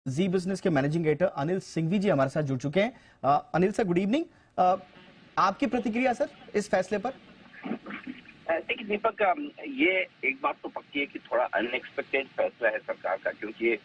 जी business के managing editor Anil Singhvi जी हमारे साथ जुड़ चुके हैं। Anil sir, good evening. आपकी प्रतिक्रिया सर इस फैसले पर? देखिए दीपक, ये एक बात तो पक्की है कि थोड़ा अनएक्सपेक्टेड फैसला है सरकार का, क्योंकि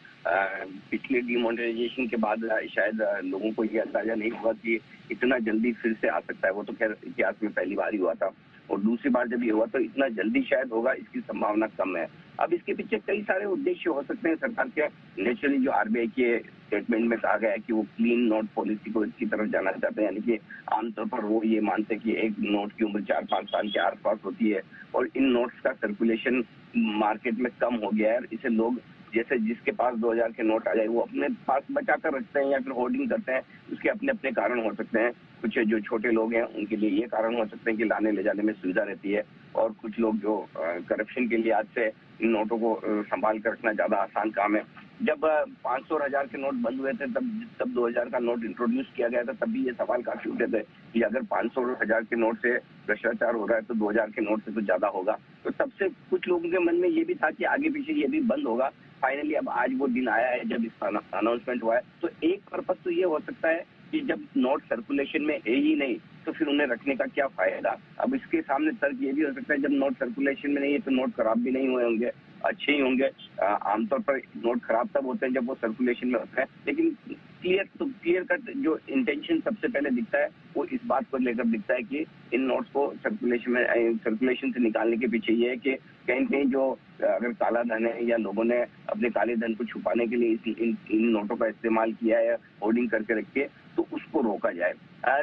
पिछले डिमोनेटाइजेशन के बाद शायद लोगों को ये अंदाजा नहीं हुआ कि इतना जल्दी फिर से आ सकता है। वो तो खैर इतिहास में पहली बार ही हुआ था, और दूसरी बार जब ये हुआ तो इतना जल्दी शायद होगा इसकी संभावना कम है। अब इसके पीछे कई सारे उद्देश्य हो सकते हैं सरकार के। नेचुरली जो आरबीआई के स्टेटमेंट में कहा गया है कि वो क्लीन नोट पॉलिसी को इसकी तरफ जाना चाहते हैं, यानी कि आमतौर पर वो ये मानते हैं कि एक नोट की उम्र 4-5 साल के आसपास होती है और इन नोट्स का सर्कुलेशन मार्केट में कम हो गया है। इसे लोग जैसे जिसके पास 2000 के नोट आ जाए वो अपने पास बचा कर रखते हैं या फिर होर्डिंग करते हैं। उसके अपने अपने कारण हो सकते हैं। कुछ जो छोटे लोग हैं उनके लिए ये कारण हो सकते हैं कि लाने ले जाने में सुविधा रहती है, और कुछ लोग जो करप्शन के लिए आज से इन नोटों को संभाल कर रखना ज्यादा आसान काम है। जब 500 और 1000 के नोट बंद हुए थे तब 2000 का नोट इंट्रोड्यूस किया गया था, तब भी ये सवाल काफी उठे थे कि अगर 500 और 1000 के नोट से भ्रष्टाचार हो रहा है तो 2000 के नोट से तो ज्यादा होगा। तो तब से कुछ लोगों के मन में ये भी था कि आगे पीछे ये भी बंद होगा। फाइनली अब आज वो दिन आया है जब इसका अनाउंसमेंट हुआ है। तो एक पर्पज तो ये हो सकता है कि जब नोट सर्कुलेशन में है ही नहीं तो फिर उन्हें रखने का क्या फायदा। अब इसके सामने तर्क ये भी हो सकता है जब नोट सर्कुलेशन में नहीं है तो नोट खराब भी नहीं हुए होंगे, अच्छे ही होंगे। आमतौर पर नोट खराब तब होते हैं जब वो सर्कुलेशन में होते हैं, लेकिन क्लियर कट जो इंटेंशन सबसे पहले दिखता है वो इस बात को लेकर दिखता है कि इन नोट्स को सर्कुलेशन से निकालने के पीछे ये है कि कहीं कहीं जो अगर काला धन है या लोगों ने अपने काले धन को छुपाने के लिए इन नोटों का इस्तेमाल किया है, होर्डिंग करके रखे, तो उसको रोका जाए।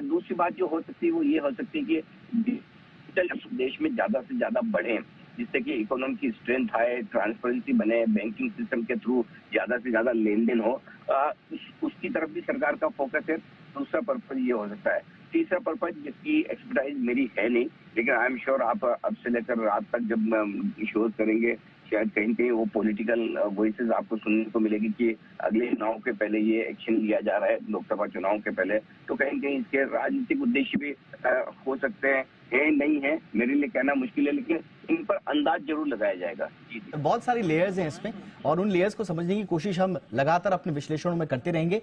दूसरी बात जो हो सकती है वो ये हो सकती है कि डिजिटल देश में ज्यादा से ज्यादा बढ़े, जिससे कि इकोनॉमी की स्ट्रेंथ आए, ट्रांसपेरेंसी बने, बैंकिंग सिस्टम के थ्रू ज्यादा से ज्यादा लेन देन हो। उसकी तरफ भी सरकार का फोकस है। दूसरा पर्पज ये हो सकता है। तीसरा पर्पज जिसकी एक्सपर्टाइज मेरी है नहीं, लेकिन आई एम श्योर आप अब से लेकर रात तक जब शोज करेंगे शायद कहीं कहीं वो पॉलिटिकल वॉइसेस आपको सुनने को मिलेगी कि अगले चुनाव के पहले ये एक्शन लिया जा रहा है, लोकसभा चुनाव के पहले। तो कहीं कहीं इसके राजनीतिक उद्देश्य भी हो सकते हैं, नहीं है, मेरे लिए कहना मुश्किल है, लेकिन इन पर अंदाज जरूर लगाया जाएगा। जी बहुत सारी लेयर्स हैं इसमें, और उन लेयर्स को समझने की कोशिश हम लगातार अपने विश्लेषणों में करते रहेंगे।